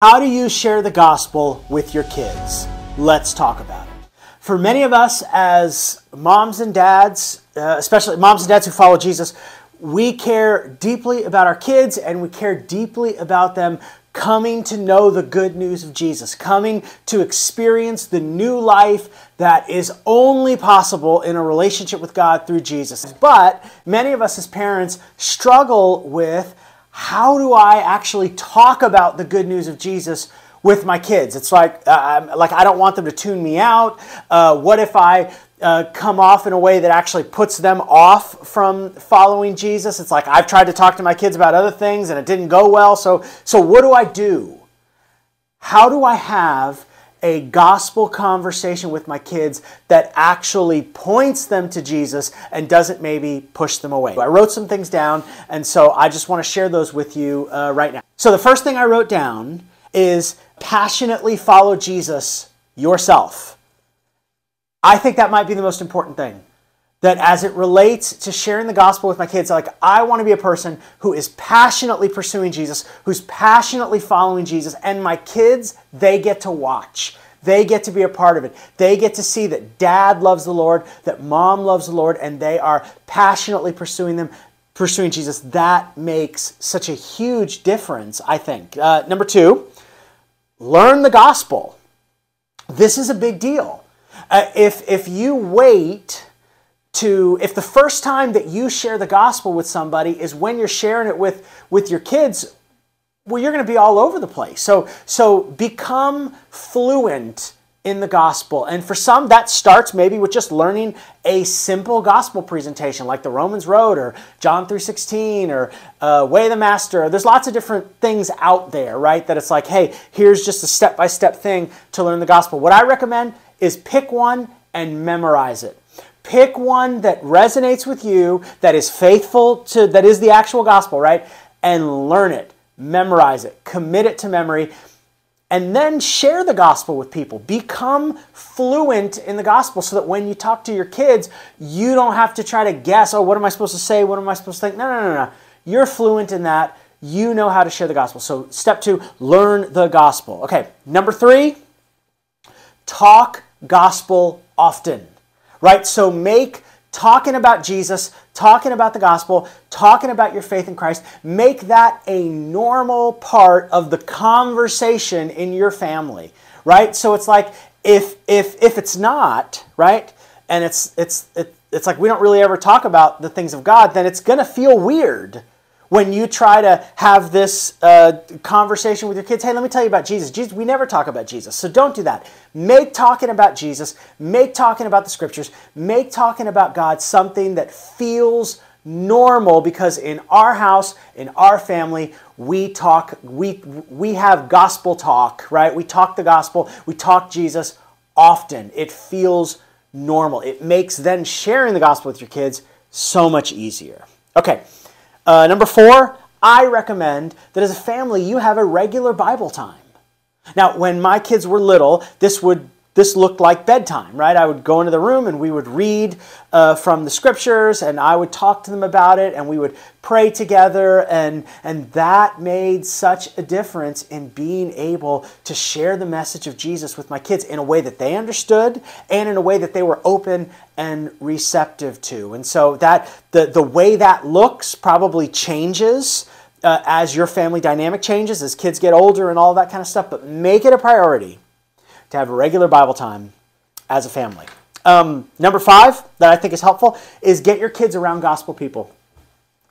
How do you share the gospel with your kids? Let's talk about it. For many of us as moms and dads, especially moms and dads who follow Jesus, we care deeply about our kids and we care deeply about them coming to know the good news of Jesus, coming to experience the new life that is only possible in a relationship with God through Jesus. But many of us as parents struggle with, how do I actually talk about the good news of Jesus with my kids? It's like I don't want them to tune me out. What if I come off in a way that actually puts them off from following Jesus? It's like I've tried to talk to my kids about other things and it didn't go well. So what do I do? How do I have a gospel conversation with my kids that actually points them to Jesus and doesn't maybe push them away? I wrote some things down, and so I just want to share those with you right now. So the first thing I wrote down is passionately follow Jesus yourself. I think that might be the most important thing. That as it relates to sharing the gospel with my kids, I want to be a person who is passionately pursuing Jesus, who's passionately following Jesus, and my kids, they get to watch. They get to be a part of it. They get to see that dad loves the Lord, that mom loves the Lord, and they are passionately pursuing Jesus. That makes such a huge difference, I think. Number two, learn the gospel. This is a big deal. If you wait if the first time that you share the gospel with somebody is when you're sharing it with your kids, well, you're going to be all over the place. So become fluent in the gospel. And for some, that starts maybe with just learning a simple gospel presentation like the Romans Road or John 3:16 or Way of the Master. There's lots of different things out there, right? That it's like, hey, here's just a step-by-step thing to learn the gospel. What I recommend is pick one and memorize it. Pick one that resonates with you, that is faithful to, that is the actual gospel, right? And learn it, memorize it, commit it to memory, and then share the gospel with people. Become fluent in the gospel so that when you talk to your kids, you don't have to try to guess, oh, what am I supposed to say? What am I supposed to think? No. You're fluent in that. You know how to share the gospel. So step two, learn the gospel. Okay, number three, talk gospel often. Right? So make talking about Jesus, talking about the gospel, talking about your faith in Christ, make that a normal part of the conversation in your family. Right? So it's like if it's not, right? And it's like we don't really ever talk about the things of God, then it's going to feel weird when you try to have this conversation with your kids. Hey, let me tell you about Jesus. We never talk about Jesus, so don't do that. Make talking about Jesus, make talking about the scriptures, make talking about God something that feels normal, because in our house, in our family, we have gospel talk, right? We talk the gospel, we talk Jesus often. It feels normal. It makes then sharing the gospel with your kids so much easier. Okay. Number four, I recommend that as a family you have a regular Bible time. Now, when my kids were little, this looked like bedtime, right? I would go into the room and we would read from the scriptures, and I would talk to them about it, and we would pray together, and that made such a difference in being able to share the message of Jesus with my kids in a way that they understood and in a way that they were open and receptive to. And so that the way that looks probably changes as your family dynamic changes, as kids get older and all that kind of stuff, but make it a priority to have a regular Bible time as a family. Number five that I think is helpful is get your kids around gospel people.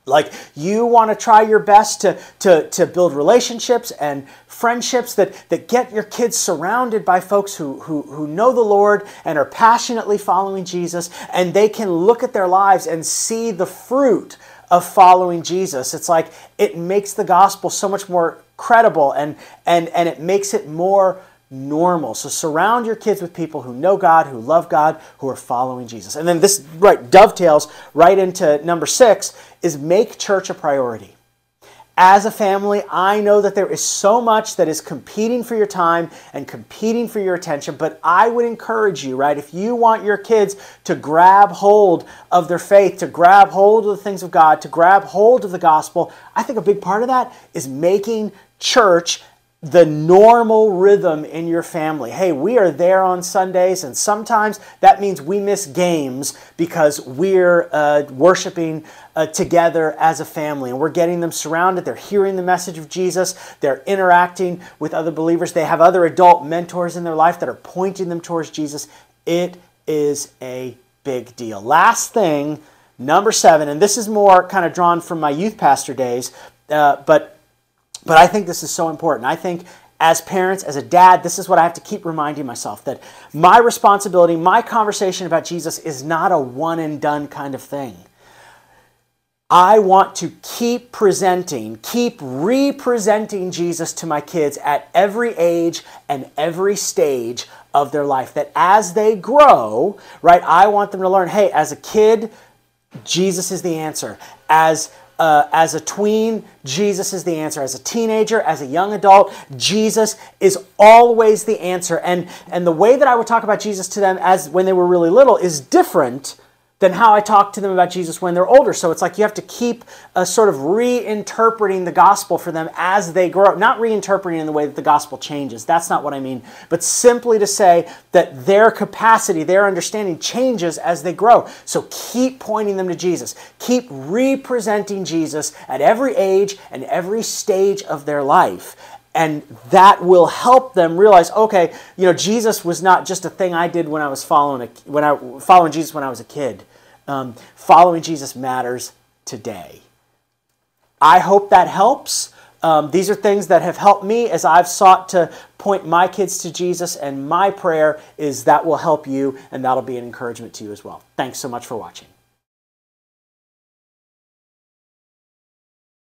Like, you want to try your best to build relationships and friendships that get your kids surrounded by folks who know the Lord and are passionately following Jesus, and they can look at their lives and see the fruit of following Jesus. It's like it makes the gospel so much more credible and it makes it more normal. So surround your kids with people who know God, who love God, who are following Jesus. And then this dovetails right into number six, is make church a priority. As a family, I know that there is so much that is competing for your time and competing for your attention, but I would encourage you, right, if you want your kids to grab hold of their faith, to grab hold of the things of God, to grab hold of the gospel, I think a big part of that is making church the normal rhythm in your family. Hey, we are there on Sundays, and sometimes that means we miss games because we're worshiping together as a family, and we're getting them surrounded. They're hearing the message of Jesus. They're interacting with other believers. They have other adult mentors in their life that are pointing them towards Jesus. It is a big deal. Last thing, number 7, and this is more kind of drawn from my youth pastor days, but I think this is so important. I think as parents, as a dad, this is what I have to keep reminding myself, that my responsibility, my conversation about Jesus is not a one and done kind of thing. I want to keep representing Jesus to my kids at every age and every stage of their life. That as they grow, right, I want them to learn, hey, as a kid, Jesus is the answer. As a tween, Jesus is the answer. As a teenager, as a young adult, Jesus is always the answer. And the way that I would talk about Jesus to them as when they were really little is different than how I talk to them about Jesus when they're older. So it's like you have to keep sort of reinterpreting the gospel for them as they grow up. Not reinterpreting in the way that the gospel changes. That's not what I mean. But simply to say that their capacity, their understanding changes as they grow. So keep pointing them to Jesus. Keep representing Jesus at every age and every stage of their life. And that will help them realize, okay, Jesus was not just a thing I did when I was following Jesus when I was a kid. Following Jesus matters today. I hope that helps. These are things that have helped me as I've sought to point my kids to Jesus, and my prayer is that will help you, and that'll be an encouragement to you as well. Thanks so much for watching.